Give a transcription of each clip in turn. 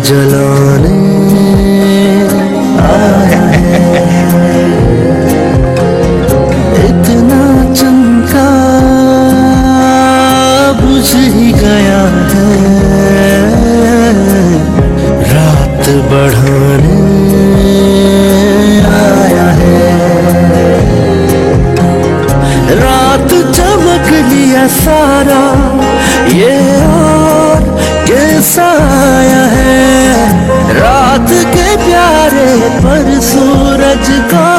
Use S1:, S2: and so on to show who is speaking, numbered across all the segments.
S1: जलाने आया है। इतना चमका बुझ ही गया है, रात बढ़ाने आया है। रात चमक लिया सारा ये और कैसा आया है। रात के प्यारे पर सूरज का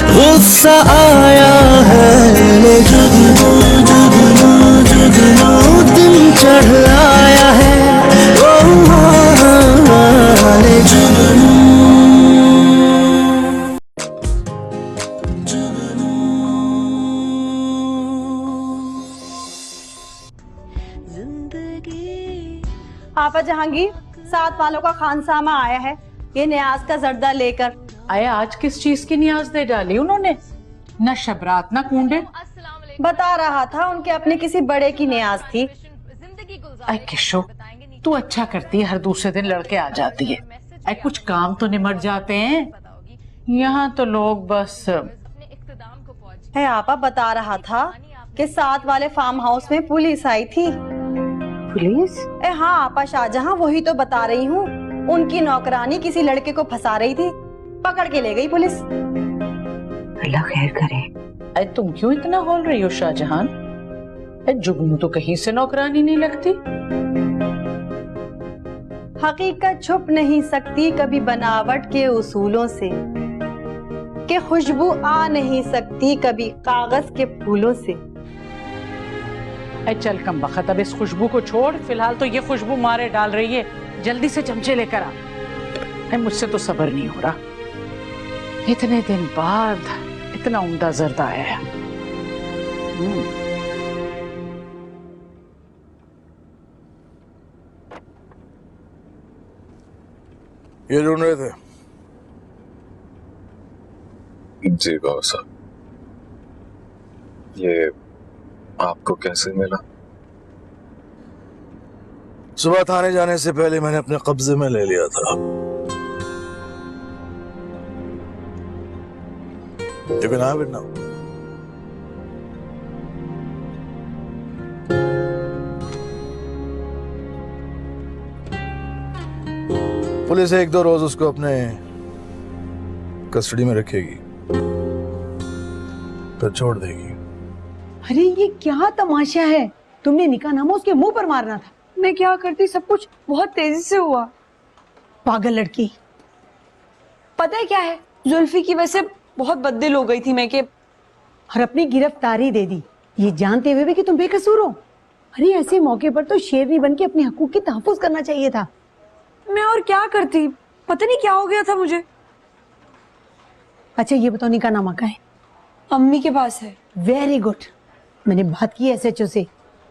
S1: गुस्सा आया है। जुगनू जुगनू जुगनू दिन चढ़ आया है। ओ जुगनू
S2: आपा जहांगीर, 7 वालों का खानसामा आया है ये न्याज का जर्दा लेकर।
S3: आए आज किस चीज की न्याज दे डाली उन्होंने? न शबरात न कूंडे।
S2: बता रहा था उनके अपने किसी बड़े की न्याज थी।
S3: आई किशो, तू अच्छा करती है, हर दूसरे दिन लड़के आ जाती है। आई कुछ काम तो निमट जाते हैं, यहाँ तो लोग बस।
S2: है आपा बता रहा था कि 7 वाले फार्म हाउस में पुलिस आई थी।
S3: पुलिस?
S2: हाँ आपा शाहजहां, वही तो बता रही हूँ। उनकी नौकरानी किसी लड़के को फंसा रही थी, पकड़ के ले गई पुलिस।
S3: अल्लाह खैर करे। अरे तुम क्यों इतना बोल रही हो शाहजहां? जुगनू तो कहीं से नौकरानी नहीं लगती।
S2: हकीकत छुप नहीं सकती कभी बनावट के उसूलों से, कि खुशबू आ नहीं सकती कभी कागज के फूलों से।
S3: चल कम बखत, अब इस खुशबू को छोड़, फिलहाल तो ये खुशबू मारे डाल रही है। जल्दी से चमचे लेकर आ। मुझसे तो सब्र नहीं हो रहा, इतने दिन बाद इतना उम्दा जर्दा आया है।
S4: ये ढूंढ रहे थे?
S5: जी बाबा साहब। ये आपको कैसे मिला?
S4: सुबह थाने जाने से पहले मैंने अपने कब्जे में ले लिया था। लेकिन हाँ बेटा, पुलिस 1-2 रोज उसको अपने कस्टडी में रखेगी, फिर छोड़ देगी।
S6: अरे ये क्या तमाशा है? तुमने निकाहनामा उसके मुंह पर मारना था।
S7: मैं क्या करती, सब कुछ बहुत तेजी से हुआ।
S6: पागल लड़की।
S7: पता है क्या है, जुल्फी की वजह से बहुत बददिल हो गई थी मैं, कि
S6: और अपनी गिरफ्तारी दे दी, ये जानते हुए भी कि तुम बेकसूर हो। अरे ऐसे मौके पर तो शेरनी बन के अपने हकूक की तहफ्फुज करना चाहिए था।
S7: मैं और क्या करती, पता नहीं क्या हो गया था मुझे।
S6: अच्छा ये बताओ, निकाहनामा कहाँ है?
S7: अम्मी के पास है।
S6: Very good. मैंने बात की SHO से,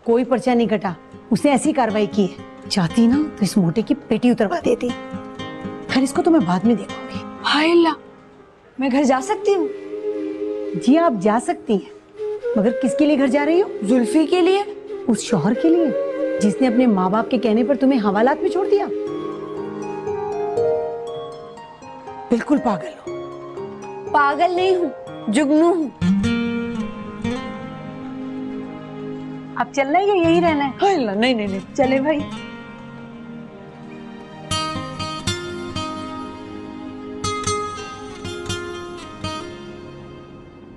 S6: कोई पर्चा नहीं कटा, उसने ऐसी कार्रवाई की है। चाहती ना तो इस मोटे की पेटी उतरवा देती। खैर इसको तो मैं बाद में देखूंगी।
S7: हाय अल्लाह, मैं घर जा सकती हूँ?
S6: जी आप जा सकती हैं, मगर किसके लिए घर जा रही हो?
S7: जुल्फी के लिए।
S6: उस शौहर के लिए जिसने अपने माँ बाप के कहने पर तुम्हें हवालात में छोड़ दिया। बिल्कुल पागल हो।
S7: पागल नहीं हूँ, जुगनू हूँ।
S6: अब चलना है या यही रहना है?
S7: हाय अल्लाह, नहीं नहीं नहीं,
S6: चले भाई।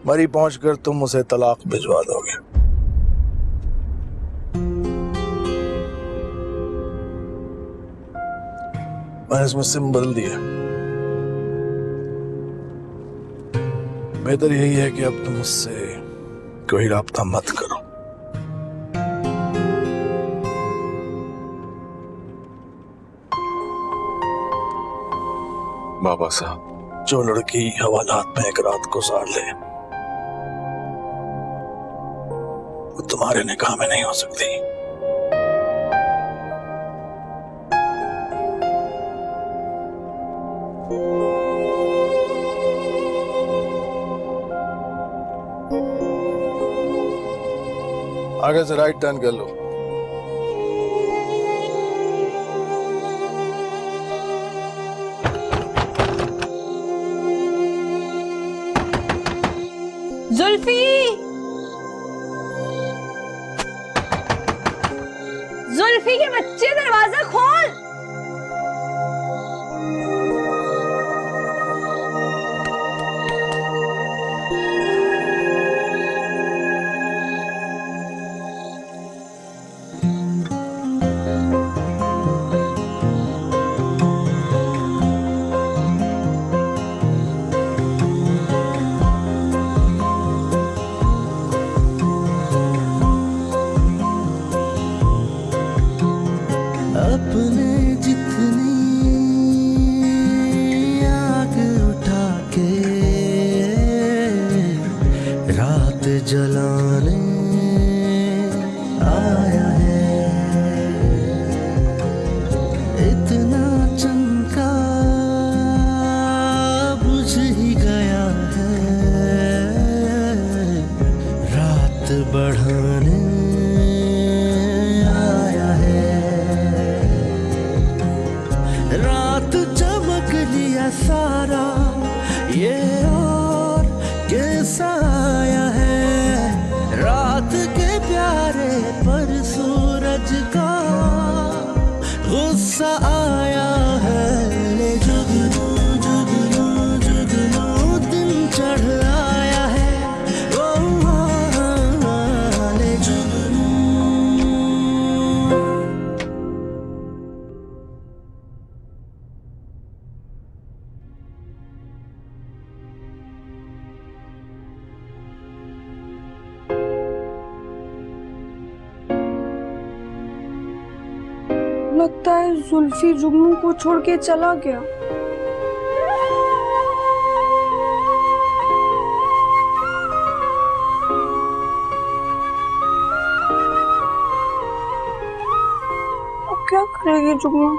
S4: मरी पहुंचकर तुम उसे तलाक भिजवा दोगे। मैंने इसमें सिम बदल दिया। बेहतर यही है कि अब तुम उससे कोई राब्ता मत करो।
S5: बाबा साहब,
S4: जो लड़की हवालात में एक रात गुजार ले वो तुम्हारे निकाह में नहीं हो सकती। आगे से राइट टर्न कर लो।
S7: जुल्फी, जुल्फी के बच्चे दरवाजा खोल।
S1: अपने जितनी आग उठा के रात जलाने आया है, इतना चमका बुझ ही गया है, रात बढ़ाने आया है, रात चमक लिया सारा ये और कैसा आया है, रात के प्यारे पर सूरज का गुस्सा आया है, ले जुगनू जुगनू जुगनू दिन चढ़ आया है, ओ ले जुगनू।
S7: लगता है जुल्फी जुगनू को छोड़ के चला गया। अब क्या करेगी जुगनू?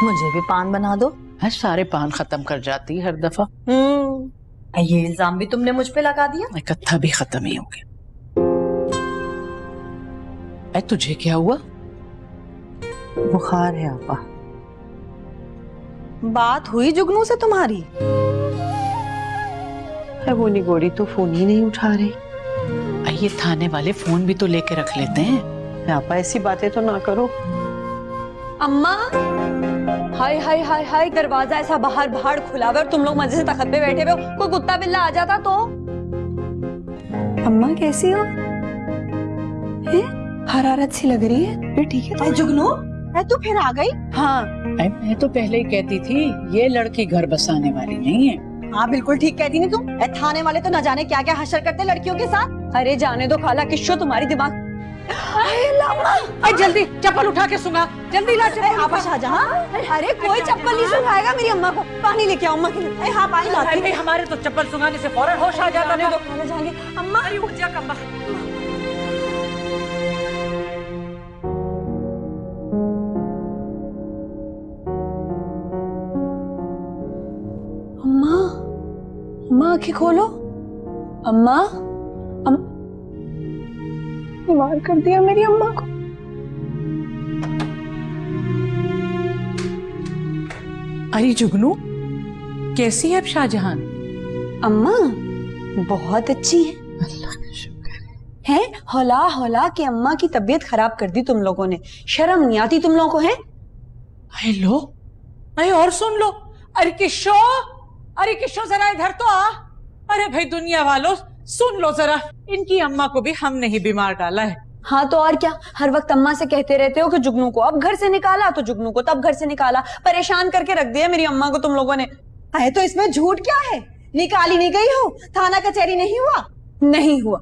S2: मुझे भी पान बना दो।
S3: है सारे पान खत्म कर जाती है हर दफा।
S2: ये इल्जाम भी तुमने मुझ पे लगा दिया।
S3: इकट्ठा भी खत्म ही हो गया। तुझे क्या हुआ?
S2: बुखार है आपा। बात हुई जुगनू से तुम्हारी? है वो निगोड़ी तो फोन ही नहीं उठा रही।
S3: ये थाने वाले फोन भी तो लेके रख लेते हैं।
S2: आपा ऐसी बातें तो ना करो।
S7: अम्मा, हाय हाय हाय हाय, दरवाजा ऐसा बाहर बाहर खुला हुआ और तुम लोग मजे से तख्त पे बैठे हुए हो, कोई कुत्ता बिल्ला आ जाता तो? अम्मा कैसी हो? हरारत सी लग रही है। फिर ठीक है
S2: जुगनू, तू फिर आ गई?
S7: हाँ
S3: मैं तो पहले ही कहती थी ये लड़की घर बसाने वाली नहीं है।
S2: हाँ बिल्कुल ठीक कहती नहीं तुम। थाने वाले तो न जाने क्या क्या हशर करते लड़कियों के साथ।
S7: अरे जाने दो खाला, किस्सो तुम्हारी दिमाग।
S3: जल्दी चप्पल उठा के सुंगा, जल्दी ला चप्पल।
S2: आपा शाहजहां,
S7: अरे कोई चप्पल नहीं सुखाएगा मेरी अम्मा को। पानी लेके आओ अम्मा के लिए।
S2: हाँ पानी लाती
S3: अरे हमारे तो चप्पल सुंगाने से फौरन होश आ जाता था।
S7: खाना जाएंगे अम्मा।
S3: अरे उठ जा कम्बा।
S7: अम्मा, अम्मा आंखें खोलो। अम्मा, मार कर दिया मेरी अम्मा को।
S3: अरे जुगनू, कैसी है अब शाहजहां?
S7: अम्मा बहुत अच्छी है।
S3: अल्लाह का शुक्र है।
S7: हैं हौला हौला के अम्मा की तबीयत खराब कर दी तुम लोगों ने। शर्म नहीं आती तुम लोगों को? है
S3: अरे लो, अरे और सुन लो। अरे किशो, अरे किशो जरा इधर तो आ। अरे भाई दुनिया वालों सुन लो जरा, इनकी अम्मा को भी हमने ही बीमार डाला है।
S7: हाँ तो और क्या, हर वक्त अम्मा से कहते रहते हो कि जुगनू को अब घर से निकाला तो जुगनू को तब घर से निकाला। परेशान करके रख दिया मेरी अम्मा को तुम लोगों ने।
S2: है तो इसमें झूठ क्या है? निकाली नहीं गई हो, थाना कचहरी नहीं हुआ?
S7: नहीं हुआ,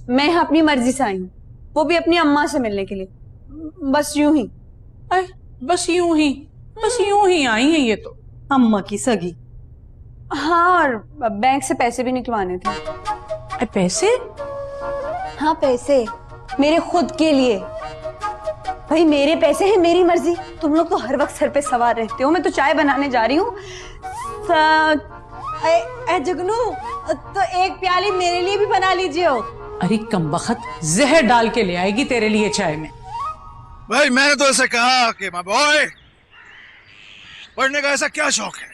S7: मैं अपनी मर्जी से आई हूँ, वो भी अपनी अम्मा से मिलने के लिए। बस यूं ही।
S3: अरे बस यूं ही आई है ये तो।
S2: अम्मा की सगी।
S7: हाँ और बैंक से पैसे भी निकलवाने थे।
S3: अरे पैसे?
S7: हाँ पैसे, मेरे खुद के लिए। भाई मेरे पैसे हैं, मेरी मर्जी। तुम लोग तो हर वक्त सर पे सवार रहते हो। मैं तो चाय बनाने जा रही हूँ।
S2: जुगनू, तो एक प्याली मेरे लिए भी बना लीजिए।
S3: अरे कमबख्त, जहर डाल के ले आएगी तेरे लिए चाय में।
S4: भाई मैंने तो ऐसे कहा कि माय बॉय, पढ़ने का ऐसा क्या शौक है?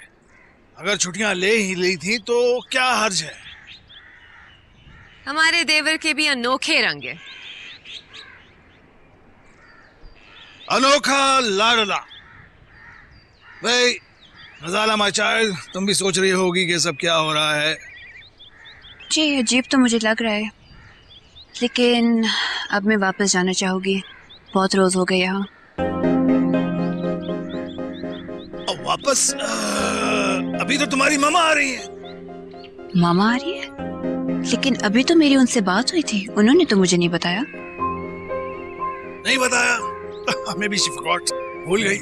S4: अगर छुट्टियां ले ही ली थी तो क्या हर्ज है?
S8: हमारे देवर के भी अनोखे रंग है।
S4: अनोखा लाडला। भाई रज़ाला माय चाइल्ड, तुम भी सोच रही होगी कि सब क्या हो रहा है।
S7: जी अजीब तो मुझे लग रहा है, लेकिन अब मैं वापस जाना चाहूंगी। बहुत रोज हो गए यहाँ।
S4: अब वापस अभी तो तुम्हारी मामा आ रही है।
S7: मामा आ रही है? लेकिन अभी तो मेरी उनसे बात हुई थी, उन्होंने तो मुझे नहीं बताया।
S4: नहीं बताया? हमें भी शिफकॉट भूल गई।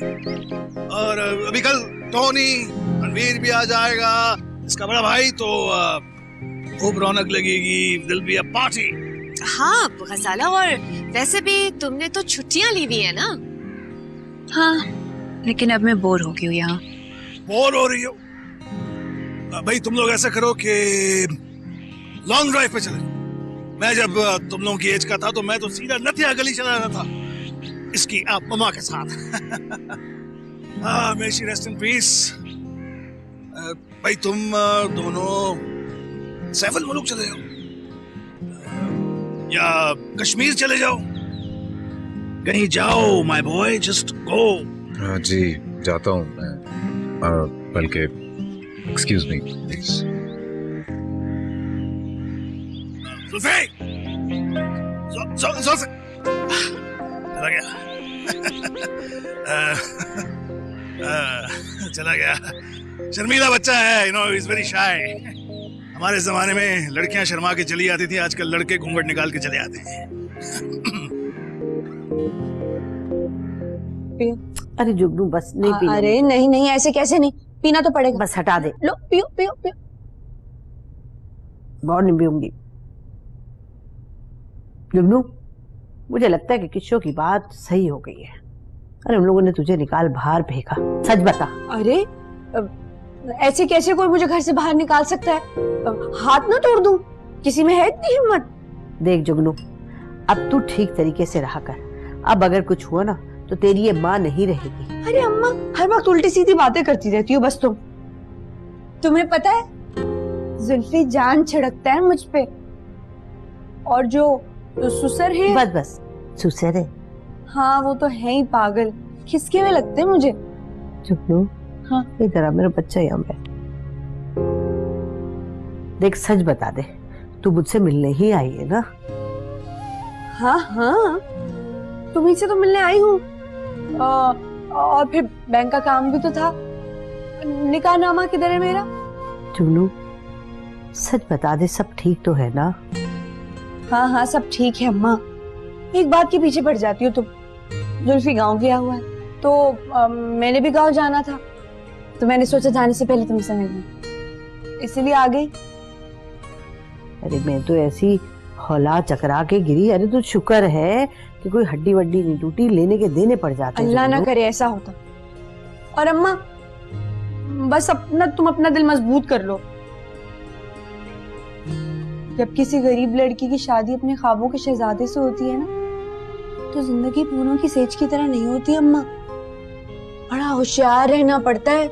S4: और अभी कल टोनी रणवीर भी आ जाएगा, इसका बड़ा भाई, तो खूब रौनक लगेगी। दिल बी अ पार्टी।
S8: हाँ गजाला, और वैसे भी तुमने तो छुट्टियां ली हुई है ना।
S7: हाँ, लेकिन अब मैं बोर हो गई हूँ यहाँ।
S4: बोर हो रही हो? भाई तुम लोग ऐसा करो कि लॉन्ग ड्राइव पे चले। मैं जब तुम लोगों की एज का था तो मैं तो सीधा नथिया गली चला रहा था इसकी आप ममा के साथ। हाँ, मे शी रेस्ट इन पीस। भाई तुम दोनों सैफल मुल्क चले जाओ या कश्मीर चले जाओ, कहीं जाओ माय बॉय, जस्ट गो।
S5: हाँ जी, जाता हूँ मैं। बल्कि एक्सक्यूज मी प्लीज।
S4: चला गया। चला गया। शर्मीला बच्चा है, you know, is very shy. हमारे जमाने में लड़कियां शर्मा के चली आती थी, आजकल लड़के घूंघट निकाल के चले आते हैं।
S6: अरे जुगनू बस नहीं पीना।
S7: अरे नहीं नहीं, ऐसे कैसे नहीं, पीना तो पड़ेगा।
S6: बस हटा दे।
S7: लो पियो पियो पियो।
S6: बहुत नहीं पीऊंगी। जुगनू, मुझे लगता है कि किशोर की बात सही हो गई है। अरे उन लोगों ने तुझे निकाल बाहर फेंका, सच बता।
S7: अरे ऐसे कैसे कोई मुझे घर से बाहर निकाल सकता है? हाथ ना तोड़ दूं, किसी में है इतनी हिम्मत?
S6: देख जुगनू, अब तू ठीक तरीके से रहा कर। अब अगर कुछ हुआ ना तो तेरी ये माँ नहीं रहेगी।
S7: अरे अम्मा, हर वक्त उल्टी सीधी बातें करती रहती हो बस तुम। तुम्हें पता है, जुल्फी जान छिड़कता है मुझ पे, और जो सुसर है।
S6: बस बस, सुसर है।
S7: हाँ वो तो है ही पागल, खिसके हुए लगते हैं मुझे।
S6: जुगनू, हाँ इधर आ, मेरा बच्चा यहाँ बैठ। देख सच बता दे, तू मुझसे मिलने ही आई है ना?
S7: हाँ हाँ, तुम्हीं से तो मिलने आई हूँ। और फिर बैंक का काम भी तो था। निकाहनामा किधर है मेरा?
S6: जुगनू सच बता दे, सब ठीक तो है ना?
S7: हाँ हाँ सब ठीक है अम्मा। एक बात के पीछे पड़ जाती हो तुम। जुल्फी गांव गया हुआ है, तो मैंने भी गांव जाना था, तो मैंने सोचा जाने से पहले तुमसे मिलूं, इसलिए आ गई।
S6: अरे मैं तो ऐसी हौला चकरा के गिरी। अरे तो शुक्र है कि कोई हड्डी वड्डी नहीं टूटी, लेने के देने पड़ जाते।
S7: अल्लाह ना करे ऐसा होता। और अम्मा बस तुम अपना दिल मजबूत कर लो। जब किसी गरीब लड़की की शादी अपने ख्वाबों के शहजादे से होती है ना, तो जिंदगी पूनों की सेज की तरह नहीं होती अम्मा। बड़ा होशियार रहना पड़ता है।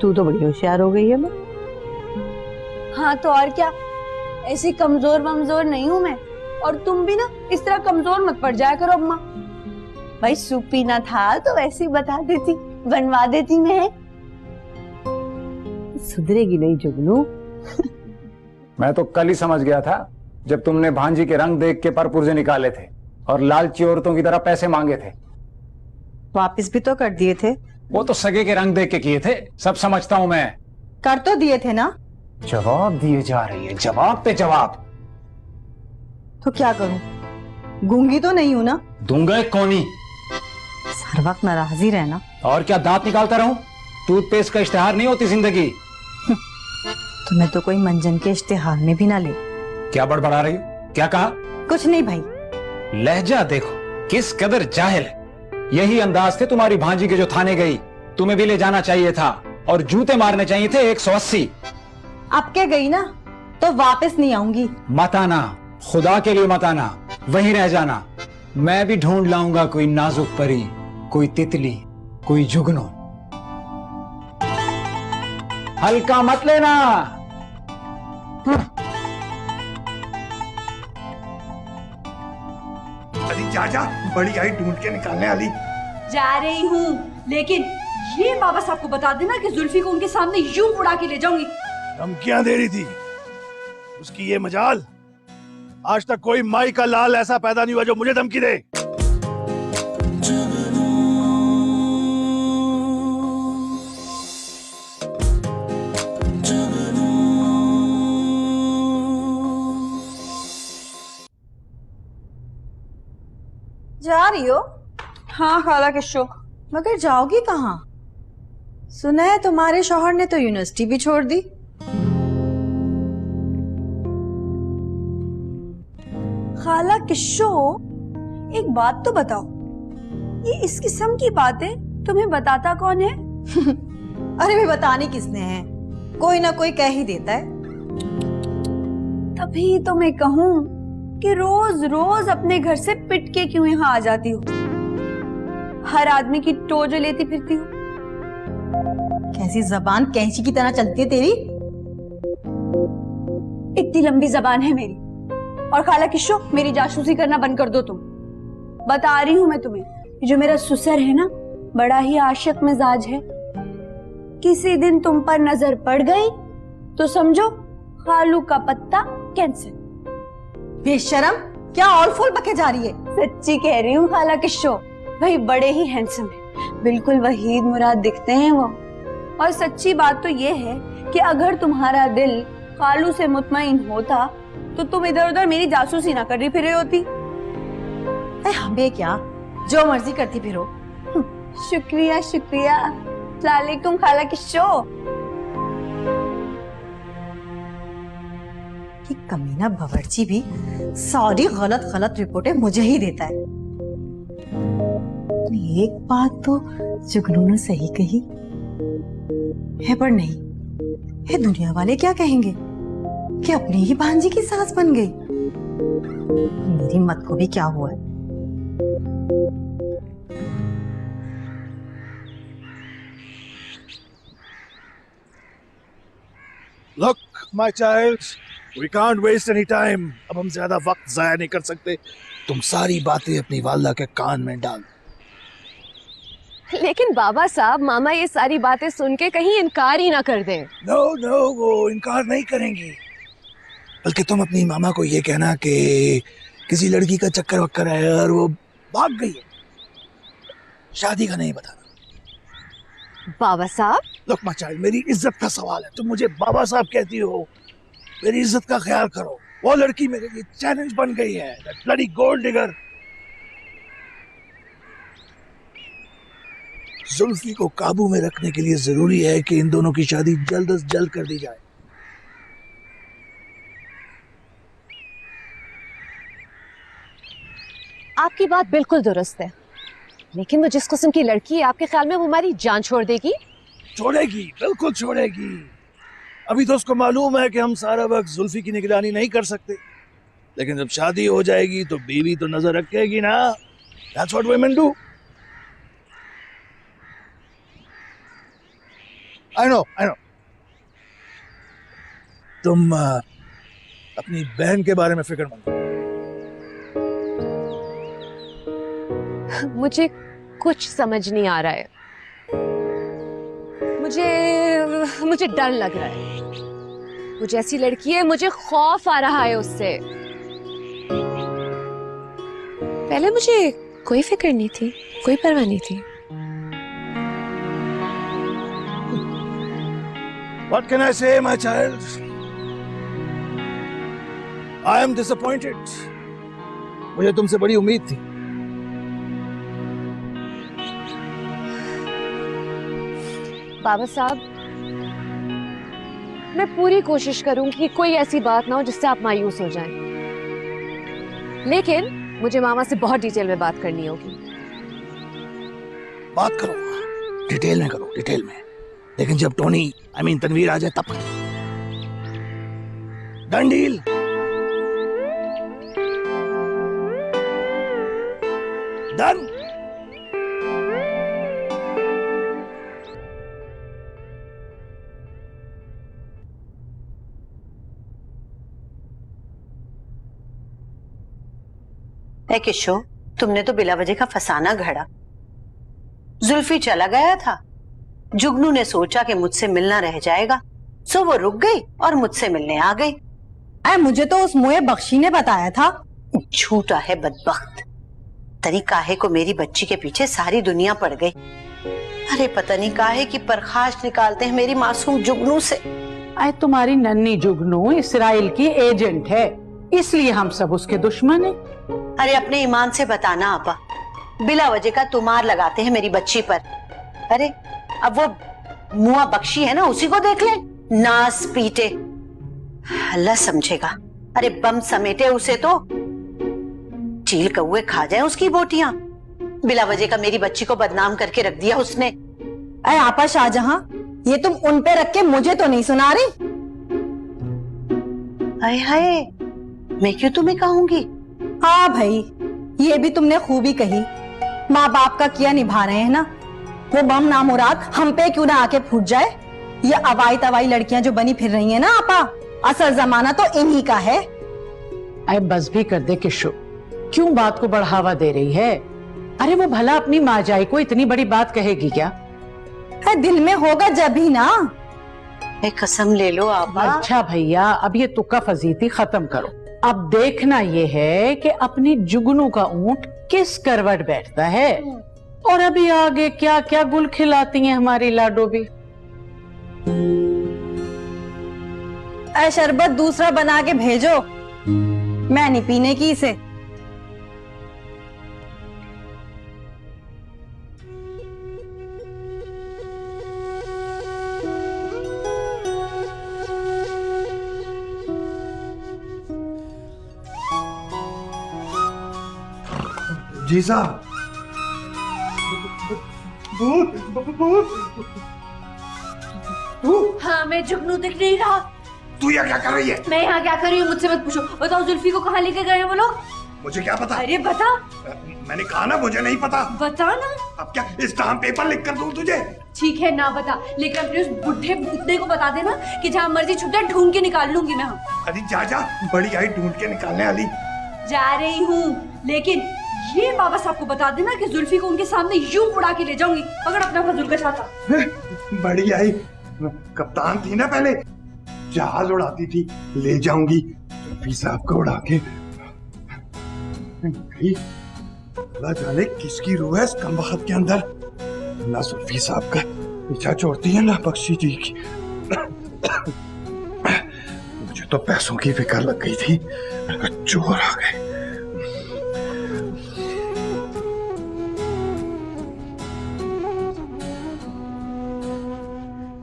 S6: तू तो बड़ी होशियार हो गई है। मैं
S7: हाँ तो और क्या, ऐसी कमजोर वमजोर नहीं हूं मैं। और तुम भी ना इस तरह कमजोर मत पड़ जाया करो अम्मा। भाई सूप पीना था तो ऐसे ही बता देती, बनवा देती मैं।
S6: सुधरेगी नहीं जुगनू।
S9: मैं तो कल ही समझ गया था जब तुमने भांजी के रंग देख के परपुर्जे निकाले थे और लालची औरतों की तरह पैसे मांगे थे।
S2: वापस भी तो कर दिए थे।
S9: वो तो सगे के रंग देख के किए थे, सब समझता हूं मैं।
S2: कर तो दिए थे ना।
S9: जवाब दिए जा रही है, जवाब पे जवाब।
S2: तो क्या करूं, गूंगी तो नहीं हूं ना।
S9: दूंगा कौनी।
S2: हर वक्त नाराज ही रहना।
S9: और क्या दांत निकालता रहूं? टूथपेस्ट का इश्तेहार नहीं होती जिंदगी।
S2: तुम्हें तो कोई मंजन के इश्तेहार में भी ना ले।
S9: क्या बड़बड़ा रही हो? क्या कहा?
S2: कुछ नहीं भाई।
S9: लहजा देखो किस कदर जाहिल है। यही अंदाज थे तुम्हारी भांजी के जो थाने गई। तुम्हें भी ले जाना चाहिए था और जूते मारने चाहिए थे 180।
S2: अब क्या गई ना तो वापस नहीं आऊंगी।
S9: मत आना, खुदा के लिए मत आना, वहीं रह जाना। मैं भी ढूंढ लाऊंगा कोई नाजुक परी, कोई तितली, कोई जुगनू। हल्का मत लेना।
S4: अली जा जा, बड़ी आई ढूंढ के निकालने वाली।
S7: जा रही हूँ, लेकिन ये बाबा साहब को बता देना कि जुल्फी को उनके सामने यूं उड़ा के ले जाऊंगी।
S4: धमकियां दे रही थी, उसकी ये मजाल। आज तक कोई माई का लाल ऐसा पैदा नहीं हुआ जो मुझे धमकी दे।
S2: जा रही हो?
S7: हाँ खाला किशो।
S2: मगर जाओगी कहाँ? सुना है तुम्हारे शौहर ने तो यूनिवर्सिटी भी छोड़ दी।
S7: खाला किशो, एक बात तो बताओ, ये इस किस्म की बातें तुम्हें बताता कौन है?
S2: अरे भाई बताने किसने है, कोई ना कोई कह ही देता है।
S7: तभी तो मैं कहूँ कि रोज रोज अपने घर से पिट के क्यों यहाँ आ जाती हो? हर आदमी की टोजो लेती फिरती हो।
S2: कैसी जबान कैंची की तरह चलती है तेरी।
S7: इतनी लंबी जबान है मेरी। और खाला किशो, मेरी जासूसी करना बंद कर दो तुम। बता रही हूँ मैं तुम्हें, जो मेरा सुसर है ना, बड़ा ही आशिक मिजाज है। किसी दिन तुम पर नजर पड़ गई तो समझो खालू का पत्ता कैंसिल।
S2: बेशरम, क्या ऑल फुल बके जा रही है?
S7: सच्ची कह रही हूँ खाला किशो, भाई बड़े ही हैंडसम है, बिल्कुल वहीद मुराद दिखते हैं वो। और सच्ची बात तो ये है कि अगर तुम्हारा दिल खालू से मुतमईन होता तो तुम इधर उधर मेरी जासूसी ना कर रही फिर होती।
S2: हमें क्या, जो मर्जी करती फिरो।
S7: शुक्रिया शुक्रिया। अस्सलामुअलैकुम खाला किशो।
S2: ये कमीना बावर्ची भी सारी गलत गलत रिपोर्टें मुझे ही देता है। एक बात तो जुगनू ने सही कही है, पर नहीं है, दुनिया वाले क्या कहेंगे कि अपनी ही भांजी की सास बन गई। मेरी मत को भी क्या हुआ है।
S4: Look, my child, we can't waste any time. अब हम ज्यादा वक्त जाया नहीं कर सकते। तुम सारी बातें अपनी वालदा के कान में डाल।
S8: लेकिन बाबा साहब, मामा ये सारी बातें सुन के कहीं इनकार ही ना कर दें।
S4: नो नो, वो इनकार नहीं करेंगी। बल्कि तुम अपनी मामा को ये कहना कि किसी लड़की का चक्कर वक्कर है और वो भाग गई है। शादी का नहीं बताना।
S8: बाबा साहब,
S4: Look my child, मेरी इज्जत का सवाल है, तुम मुझे बाबा साहब कहती हो। मेरी इज्जत का ख्याल करो। वो लड़की मेरे लिए चैलेंज बन गई है, that bloody gold digger। Zulfi को काबू में रखने के लिए जरूरी है कि इन दोनों की शादी जल्द अज जल्द कर दी जाए।
S8: आपकी बात बिल्कुल दुरुस्त है, लेकिन वो जिस किस्म की लड़की है, आपके ख्याल में वो हमारी जान छोड़ देगी?
S4: छोड़ेगी, बिल्कुल छोड़ेगी। अभी तो उसको मालूम है कि हम सारा वक्त जुल्फी की निगरानी नहीं कर सकते, लेकिन जब शादी हो जाएगी तो बीवी तो नजर रखेगी ना। That's what women do। I know। तुम अपनी बहन के बारे में फिक्र मत करो।
S8: मुझे कुछ समझ नहीं आ रहा है। मुझे डर लग रहा है। वो जैसी लड़की है, मुझे खौफ आ रहा है उससे। पहले मुझे कोई फिक्र नहीं थी, कोई परवाह नहीं थी।
S4: What can I say, my child? I am disappointed। मुझे तुमसे बड़ी उम्मीद थी।
S8: बाबा साहब, मैं पूरी कोशिश करूंगी कि कोई ऐसी बात ना हो जिससे आप मायूस हो जाएं। लेकिन मुझे मामा से बहुत डिटेल में बात करनी होगी।
S4: बात करो, डिटेल में करो, डिटेल में। लेकिन जब टोनी तनवीर आ जाए तब डन डील। डन।
S2: किशोर, तुमने तो बिला वजह का फसाना घड़ा। जुल्फी चला गया था, जुगनू ने सोचा कि मुझसे मिलना रह जाएगा, सो वो रुक गई और मुझसे मिलने आ गई।
S6: मुझे तो उस मोए बख्शी ने बताया था।
S2: झूठा है बदबख्त। तनी काहे को मेरी बच्ची के पीछे सारी दुनिया पड़ गई। अरे पता नहीं काहे की परखाश निकालते हैं मेरी मासूम जुगनू से।
S3: अरे तुम्हारी नन्ही जुगनू इसराइल की एजेंट है, इसलिए हम सब उसके दुश्मन हैं।
S2: अरे अपने ईमान से बताना आपा, बिला वजह का तुमार लगाते हैं मेरी बच्ची पर। अरे अब वो मुआ बख्शी है ना, उसी को देख ले, नास पीटे, अल्लाह समझेगा। अरे बम समेटे उसे तो चील कौए खा जाए उसकी बोटियां। बिला वजह का मेरी बच्ची को बदनाम करके रख दिया उसने।
S6: अरे आपा शाहजहां, ये तुम उन पे रख के मुझे तो नहीं सुना रही।
S2: हाय हाय, मैं क्यों तुम्हें कहूंगी।
S6: हाँ भाई, ये भी तुमने खूबी कही। माँ बाप का किया निभा रहे हैं ना, वो बम नामुराद हम पे क्यों ना आके फूट जाए। ये अवाई तवाई लड़कियां जो बनी फिर रही हैं ना आपा, असल जमाना तो इन्हीं का है।
S3: अरे बस भी कर दे किशोर, क्यों बात को बढ़ावा दे रही है। अरे वो भला अपनी माजाई को इतनी बड़ी बात कहेगी क्या।
S6: दिल में होगा जब ही ना।
S2: कसम ले लो आपा।
S3: अच्छा भैया, अब ये तुक्का फजीती खत्म करो। अब देखना ये है कि अपनी जुगनू का ऊंट किस करवट बैठता है, और अभी आगे क्या क्या गुल खिलाती हैं हमारी लाडो भी।
S6: शरबत दूसरा बना के भेजो, मैं नहीं पीने की इसे।
S4: जी साहब।
S8: हाँ, मैं जुगनू दिख नहीं रहा।
S4: तू यहाँ क्या कर रही है?
S8: मैं यहाँ क्या कर रही हूँ मुझसे मत पूछो। बताओ जुल्फी को कहाँ लेके गए हैं वो लोग?
S4: मुझे क्या पता।
S8: अरे बता।
S4: मैंने कहा ना मुझे नहीं पता।
S8: बता ना।
S4: अब क्या स्टाम्प पेपर लिख कर दूं तुझे?
S8: ठीक है ना बता, लेकिन अपने उस बुढ़े भूतने को बता देना कि जहाँ मर्जी छुट्टा ढूंढ के निकाल लूंगी मैं।
S4: अरे जा जा, बड़ी आई ढूंढ के निकालने वाली।
S8: जा रही हूँ, लेकिन ये बाबा साहब को बता देना कि जुल्फी को उनके सामने यूं उड़ा के ले जाऊंगी। पकड़ अपना फजूल का छाता।
S4: बड़ी आई कप्तान थी ना पहले, जहाज उड़ाती थी, ले जाऊंगी जुल्फी साहब को उड़ा के। अल्लाह जाने किसकी रूह है इस कमबख्त के अंदर। ना जुल्फी साहब का पीछा छोड़ती है ना बख्शी जी की। मुझे तो पैसों की फिक्र लग गई थी, चोर आ गए।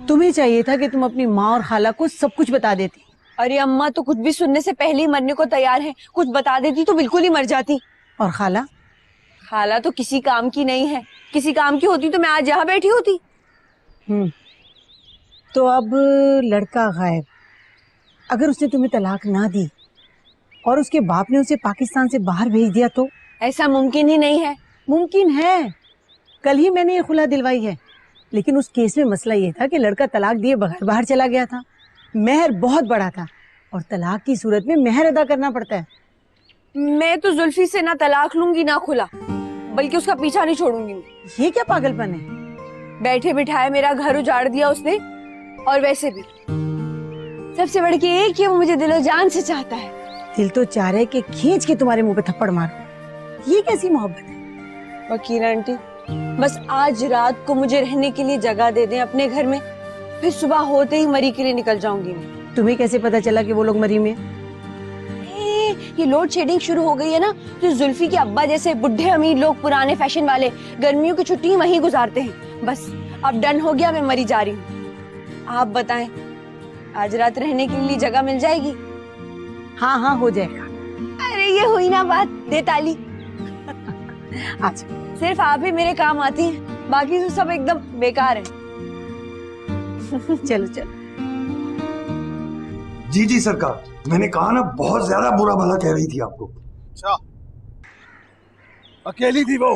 S6: तुम्हें चाहिए था कि तुम अपनी माँ और खाला को सब कुछ बता देती।
S7: अरे अम्मा तो कुछ भी सुनने से पहले ही मरने को तैयार है। कुछ बता देती तो बिल्कुल ही मर जाती।
S6: और खाला?
S7: खाला तो किसी काम की नहीं है, किसी काम की होती तो मैं आज यहाँ बैठी होती।
S6: तो अब लड़का गायब, अगर उसने तुम्हें तलाक ना दी और उसके बाप ने उसे पाकिस्तान से बाहर भेज दिया तो?
S7: ऐसा मुमकिन ही नहीं है।
S6: मुमकिन है, कल ही मैंने ये खुला दिलवाई है, लेकिन उस केस में मसला ये था कि लड़का तलाक दिए बगैर बाहर चला गया था। मेहर बहुत बड़ा था और तलाक की सूरत में मेहर अदा करना पड़ता है।
S7: मैं तो जुल्फी से ना तलाक लूंगी ना खुला, बल्कि उसका पीछा नहीं छोड़ूंगी मैं।
S6: ये क्या पागलपन है?
S7: बैठे बिठाए मेरा घर उजाड़ दिया उसने, और वैसे भी सबसे बढ़ के एक ही वो मुझे दिलो जान से चाहता है।
S6: दिल तो चाह रहे कि खींच के तुम्हारे मुंह पे थप्पड़ मारो। ये कैसी मोहब्बत है?
S7: वकील आंटी, बस आज रात को मुझे रहने के लिए जगह दे दें अपने घर में, फिर सुबह होते ही मरी के लिए निकल जाऊंगी मैं।
S6: तुम्हें कैसे पता चला कि वो लोग मरी में?
S7: ये लोड शेडिंग शुरू हो गई है ना, तो जुल्फी के अब्बा जैसे बुढ़े अमीर लोग, पुराने फैशन वाले, गर्मियों की छुट्टी वहीं गुजारते हैं। बस अब डन हो गया, मैं मरी जा रही हूँ। आप बताएं, आज रात रहने के लिए जगह मिल जाएगी?
S6: हाँ हाँ हो जाएगा।
S7: अरे ये हुई ना बात, दे ताली।
S6: अच्छा,
S7: सिर्फ आप ही मेरे काम आती हैं, बाकी तो सब एकदम बेकार है।
S6: चलो चलो।
S4: जी जी सरकार, मैंने कहा ना बहुत ज्यादा बुरा भला कह रही थी आपको।
S10: अच्छा,
S4: अकेली थी वो।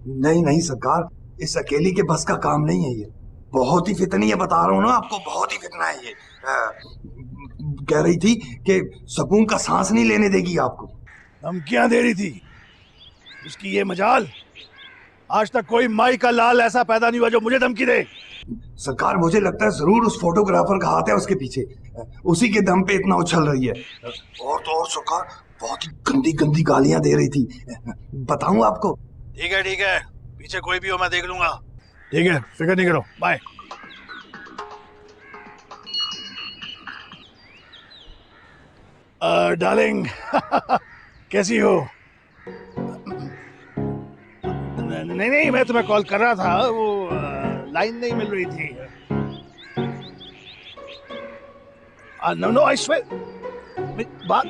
S10: नहीं नहीं सरकार, इस अकेली के बस का काम नहीं है ये। बहुत ही फितनी है, बता रहा हूँ ना आपको, बहुत ही फितना है ये। कह रही थी कि सुकून का सांस नहीं लेने देगी आपको।
S4: धमकियां दे रही थी। उसकी ये मजाल, आज तक कोई माई का लाल ऐसा पैदा नहीं हुआ जो मुझे धमकी दे।
S10: सरकार मुझे लगता है जरूर उस फोटोग्राफर का हाथ है उसके पीछे, उसी के दम पे इतना उछल रही है। और तो और सरकार बहुत ही गंदी गंदी गालियां दे रही थी, बताऊं आपको?
S4: ठीक है, पीछे कोई भी हो मैं देख लूंगा। ठीक है, फिक्र नहीं करो, बाय। डार्लिंग कैसी हो? नहीं, मैं तुम्हें कॉल कर रहा था, वो लाइन नहीं मिल रही थी। नो आई स्वेयर, बात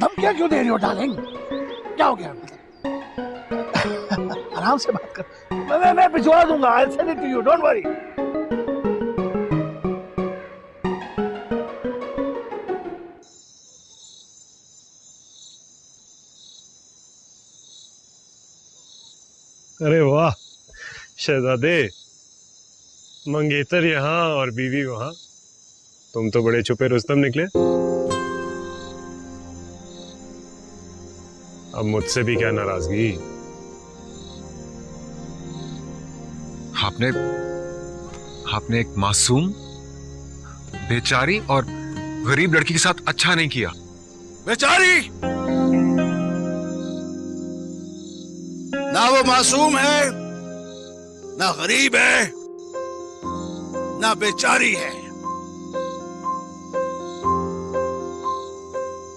S4: धमकियां क्यों दे रही हो डार्लिंग? क्या हो गया? आराम से बात कर, मैं भिजवा दूंगा। I'll send it to you, don't worry।
S11: अरे वाह शहजादे, मंगेतर यहाँ और बीवी वहां, तुम तो बड़े छुपे रुस्तम निकले। अब मुझसे भी क्या नाराजगी?
S5: आपने एक मासूम, बेचारी और गरीब लड़की के साथ अच्छा नहीं किया।
S4: बेचारी ना वो मासूम है, ना गरीब है, ना बेचारी है।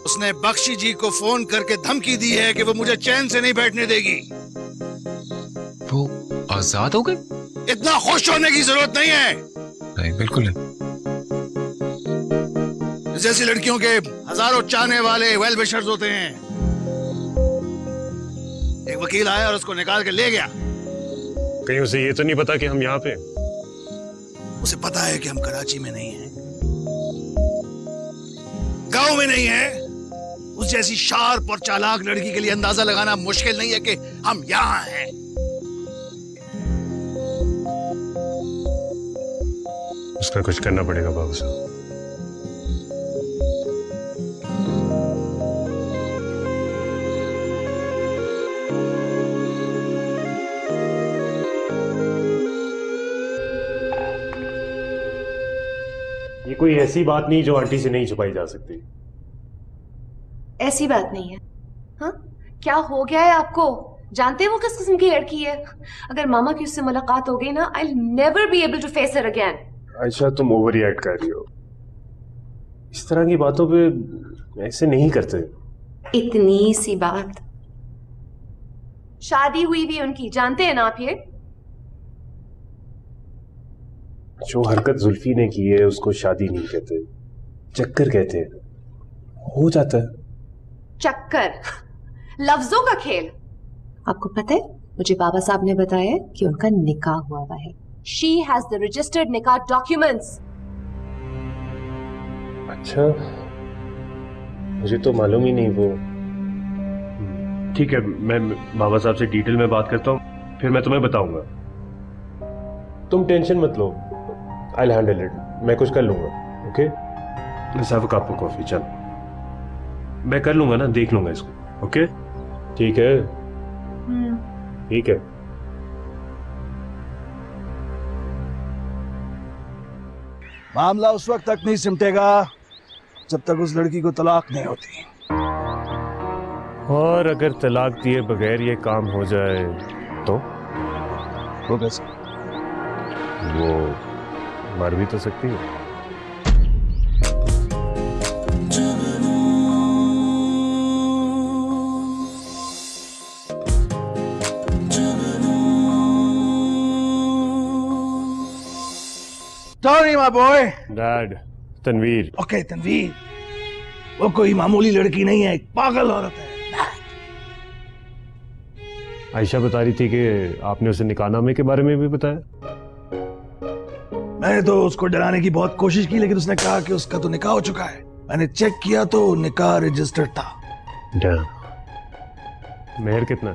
S4: उसने बख्शी जी को फोन करके धमकी दी है कि वो मुझे चैन से नहीं बैठने देगी।
S5: वो आजाद हो गई?
S4: इतना खुश होने की जरूरत नहीं है।
S5: नहीं, बिल्कुल नहीं।
S4: जैसी लड़कियों के हजारों चाहने वाले वेल विशर्स होते हैं। एक वकील आया और उसको निकाल के ले गया।
S11: कहीं उसे ये तो नहीं पता कि हम यहाँ पे?
S4: उसे पता है कि हम कराची में नहीं हैं, गांव में नहीं हैं। उस जैसी शार्प और चालाक लड़की के लिए अंदाजा लगाना मुश्किल नहीं है कि हम यहाँ हैं।
S11: उसका कुछ करना पड़ेगा बाबू साहब। ये कोई ऐसी बात नहीं जो आंटी से नहीं छुपाई जा सकती।
S7: ऐसी बात नहीं है। हाँ, क्या हो गया है आपको? जानते हैं वो किस किस्म की लड़की है? अगर मामा की उससे मुलाकात हो गई ना, I'll never be able to face her again।
S11: Ayesha, तुम ओवर रिएक्ट कर रही हो। इस तरह की बातों पे ऐसे नहीं करते।
S7: इतनी सी बात, शादी हुई भी उनकी, जानते हैं ना आप? ये
S11: जो हरकत जुल्फी ने की है उसको शादी नहीं कहते, चक्कर कहते हैं। हो जाता है
S7: चक्कर, लफ्जों का खेल। आपको पता है, मुझे बाबा साहब ने बताया कि उनका निकाह हुआ हुआ है। She has the registered निकाह documents।
S11: अच्छा, मुझे तो मालूम ही नहीं। वो ठीक है, मैं बाबा साहब से डिटेल में बात करता हूँ, फिर मैं तुम्हें बताऊंगा। तुम टेंशन मत लो, I'll handle it। मैं कुछ कर लूंगा। Okay, let's have a cup of coffee। चल, मैं कर लूंगा ना, देख लूंगा इसको। ओके, ठीक है, ठीक है।
S4: मामला उस वक्त तक नहीं सिमटेगा जब तक उस लड़की को तलाक नहीं होती।
S11: और अगर तलाक दिए बगैर ये काम हो जाए तो?
S4: वो कैसे?
S11: वो मर भी तो सकती है।
S4: Tony, my boy।
S11: Dad, Tanveer.
S4: Okay, Tanveer. वो कोई मामूली लड़की नहीं है, एक पागल औरत है।
S11: आयशा बता रही थी कि आपने उसे निकाहनामे के बारे में भी बताया।
S4: मैंने तो उसको डराने की बहुत कोशिश की, लेकिन उसने कहा कि उसका तो निकाह हो चुका है। मैंने चेक किया तो निकाह रजिस्टर्ड था।
S11: मेहर कितना?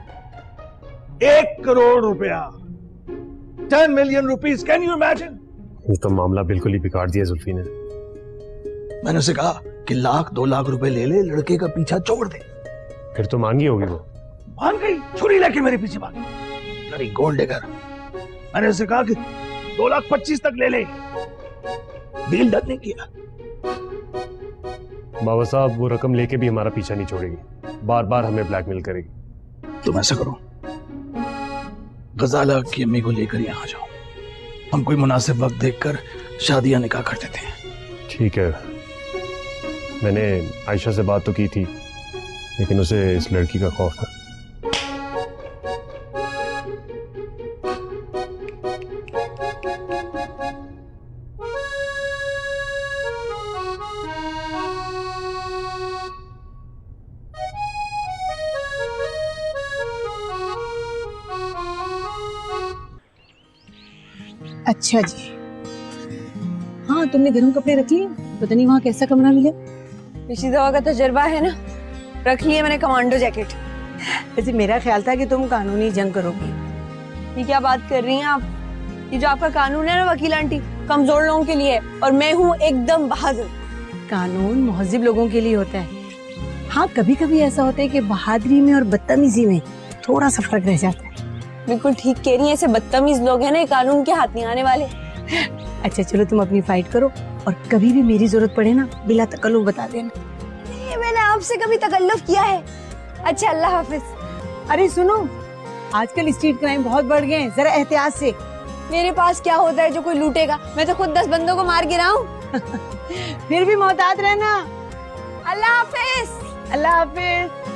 S4: 1 करोड़ रुपया, 10 million rupees. Can you imagine?
S11: ये तो मामला बिल्कुल ही बिगाड़ दिया जुल्फी ने।
S4: मैंने उसे कहा कि 1-2 लाख रुपए ले ले, लड़के का पीछा छोड़ दे।
S11: फिर तो मांगी होगी वो।
S4: मान गई, छुरी लेके मेरे पीछे भागी। लड़ी गोल्ड डिगर। मैंने उसे कहा कि 2,25,000 तक ले ले, डील डन नहीं किया।
S11: बाबा साहब वो रकम लेके भी हमारा पीछा नहीं छोड़ेगी, बार बार हमें ब्लैकमेल करेगी।
S4: तुम ऐसा करो, गजाला की अम्मी को लेकर यहाँ जाओ, हम कोई मुनासिब वक्त देखकर शादियां निकाह कर देते हैं।
S11: ठीक है, मैंने आयशा से बात तो की थी, लेकिन उसे इस लड़की का खौफ है।
S7: अच्छा जी, हाँ तुमने गर्म कपड़े रख लिए? पता नहीं वहाँ कैसा कमरा मिले। पिछली दफा का तजर्बा है ना, रख लिए मैंने कमांडो जैकेट।
S2: वैसे मेरा ख्याल था कि तुम कानूनी जंग करोगी।
S7: ये क्या बात कर रही हैं आप? ये जो आपका कानून है ना वकील आंटी, कमजोर लोगों के लिए, और मैं हूँ एकदम बहादुर।
S2: कानून मुहज्जिब लोगों के लिए होता है। हाँ, कभी कभी ऐसा होता है कि बहादुरी में और बदतमीजी में थोड़ा सा फर्क रह जाता है।
S7: बिल्कुल ठीक कह रही हैं, ऐसे बदतमीज लोग हैं ना, कानून के हाथ नहीं आने वाले।
S2: अच्छा चलो, तुम अपनी फाइट करो और कभी भी मेरी जरूरत पड़े ना, बिला तकल्लुफ बता देना।
S7: ये मैंने आपसे कभी तकल्लुफ किया है? अच्छा, अल्लाह हाफिज।
S2: अरे सुनो, आजकल स्ट्रीट क्राइम बहुत बढ़ गए हैं, जरा एहतियात से।
S7: मेरे पास क्या होता है जो कोई लूटेगा? मैं तो खुद 10 बंदों को मार गिरा हूँ।
S2: फिर भी मोहतात रहना।
S7: अल्लाह हाफिज।
S2: अल्लाह हाफिज।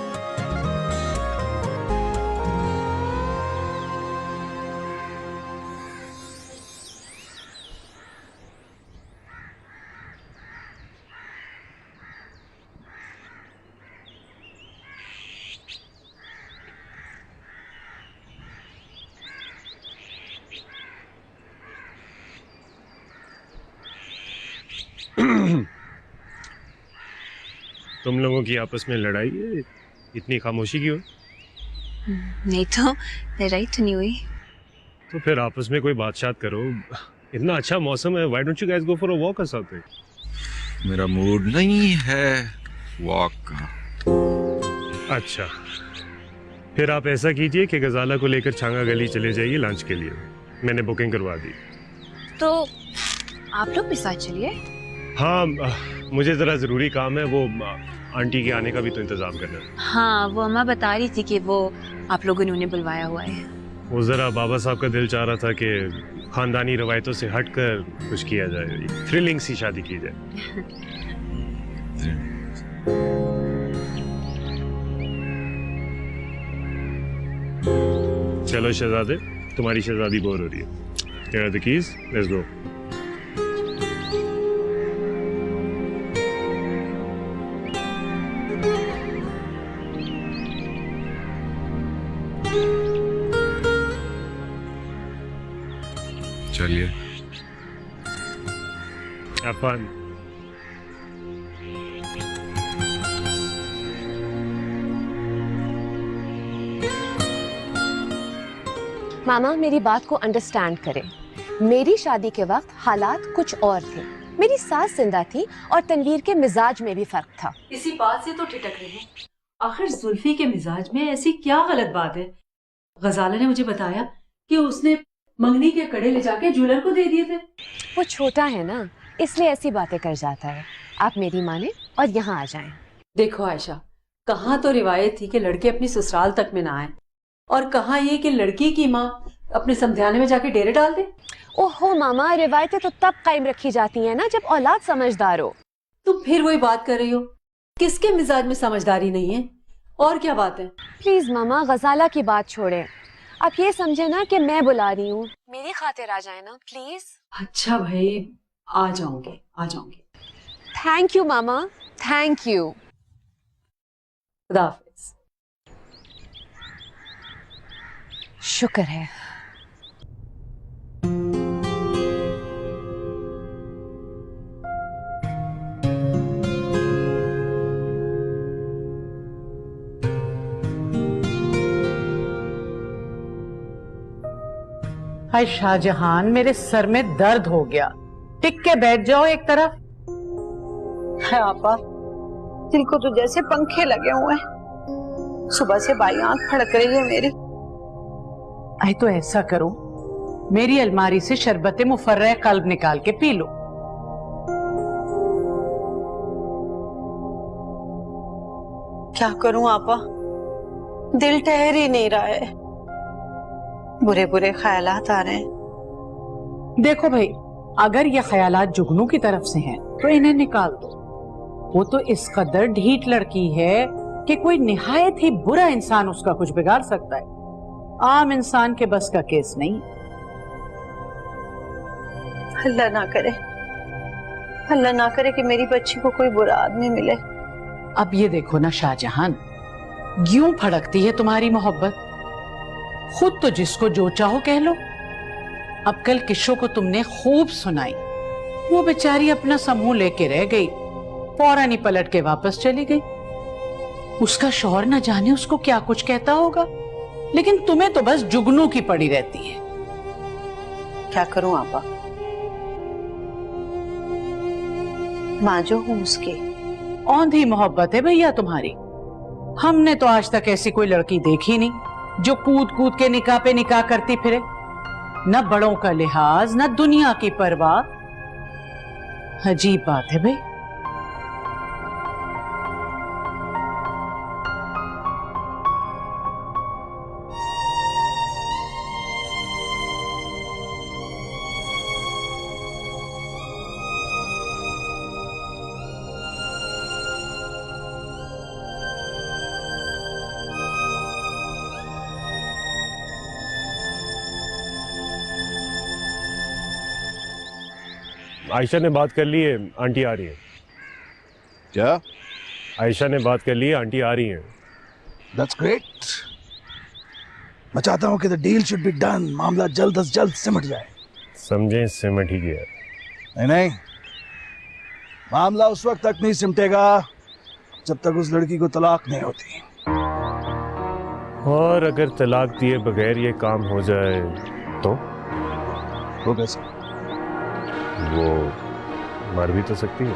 S11: तुम लोगों की आपस में लड़ाई है, इतनी खामोशी क्यों?
S7: नहीं तो लड़ाई तो नहीं हुई।
S11: तो फिर आपस में कोई बात करो। इतना अच्छा मौसम है, why don't you guys go for a walk और समथिंग?
S5: मेरा मूड नहीं है वॉक का।
S11: अच्छा, फिर आप ऐसा कीजिए कि गजाला को लेकर छांगा गली चले जाइए लंच के लिए, मैंने बुकिंग करवा दी।
S7: तो आप लोग भी साथ चलिए।
S11: हाँ, मुझे जरा जरूरी काम है, वो आंटी के आने का भी तो इंतजाम करना है।
S7: हाँ, वो अम्मा बता रही थी कि वो आप लोगों ने उन्हें बुलवाया हुआ है।
S11: वो जरा बाबा साहब का दिल चाह रहा था कि खानदानी रवायतों से हटकर कुछ किया जाए, थ्रिलिंग सी शादी की जाए। चलो शहजादे, तुम्हारी शहजादी बोर हो रही है। Here are the keys. Let's go.
S5: चलिए।
S11: Have fun.
S12: मामा, मेरी बात को अंडरस्टैंड करें। मेरी शादी के वक्त हालात कुछ और थे। मेरी सास जिंदा थी और तनवीर के मिजाज में भी फर्क था।
S8: इसी बात से तो ठिठक रही हूँ। आखिर जुल्फी के मिजाज में ऐसी क्या गलत बात है? गजाला ने मुझे बताया कि उसने मंगनी के कड़े ले जाके ज्वेलर को दे दिए थे।
S12: वो छोटा है ना, इसलिए ऐसी बातें कर जाता है। आप मेरी माने और यहाँ आ जाएं।
S8: देखो आयशा, कहाँ तो रिवायत थी कि लड़के अपनी ससुराल तक में ना आए, और कहाँ ये कि लड़की की माँ अपने समझाने में जाके डेरे डाल दे।
S12: ओहो मामा, रिवायतें तो तब कायम रखी जाती हैं ना जब औलाद समझदार हो।
S8: तुम फिर वही बात कर रही हो। किसके मिजाज में समझदारी नहीं है? और क्या बात है?
S12: प्लीज मामा, गजाला की बात छोड़े। आप ये समझे ना कि मैं बुला रही हूँ, मेरी खातिर आ जाए ना प्लीज।
S8: अच्छा भाई, आ जाऊंगी, आ जाऊंगी।
S12: Thank you mama, thank you.
S8: खुदा हाफिज।
S12: शुक्र है।
S3: हाय शाहजहान, मेरे सर में दर्द हो गया। टिक के बैठ जाओ एक तरफ।
S7: है आपा, दिल को तो जैसे पंखे लगे हुए हैं। सुबह से बाई आंख फड़क रही है मेरी।
S3: आई तो ऐसा करो, मेरी अलमारी से शरबत मुफर्रह कल्ब निकाल के पी लो।
S7: क्या करूं आपा, दिल ठहर ही नहीं रहा है। बुरे बुरे ख्यालात आ रहे हैं।
S3: देखो भाई, अगर ये ख्यालात जुगनू की तरफ से हैं तो इन्हें निकाल दो। वो तो इस कदर ढीठ लड़की है कि कोई निहायत ही बुरा इंसान उसका कुछ बिगाड़ सकता है। आम इंसान के बस का केस नहीं।
S7: अल्लाह ना करे, अल्लाह ना करे कि मेरी बच्ची को कोई बुरा आदमी मिले।
S3: अब ये देखो ना शाहजहान, यूं फड़कती है तुम्हारी मोहब्बत। खुद तो जिसको जो चाहो कह लो। अब कल किशो को तुमने खूब सुनाई, वो बेचारी अपना समूह लेके रह गई, फौरन ही पलट के वापस चली गई। उसका शौहर न जाने उसको क्या कुछ कहता होगा, लेकिन तुम्हें तो बस जुगनू की पड़ी रहती है।
S7: क्या करूं आपा, मां जो हूं उसकी।
S3: औंधी मोहब्बत है भैया तुम्हारी। हमने तो आज तक ऐसी कोई लड़की देखी नहीं जो कूद कूद के निकाह पे निकाह करती फिरे। न बड़ों का लिहाज, न दुनिया की परवाह। अजीब बात है भाई।
S11: आयशा ने बात कर ली है, आंटी आ रही है।
S4: क्या?
S11: आयशा ने बात कर ली है, आंटी आ रही है।
S10: That's great. मैं चाहता हूं कि the deal should be done, मामला जल्द से जल्द सिमट जाए।
S11: समझे, सिमट ही गया।
S10: नहीं नहीं, मामला उस वक्त तक नहीं सिमटेगा जब तक उस लड़की को तलाक नहीं होती।
S11: और अगर तलाक दिए बगैर ये काम हो जाए तो?
S10: वो कैसे?
S11: वो मर भी तो सकती है।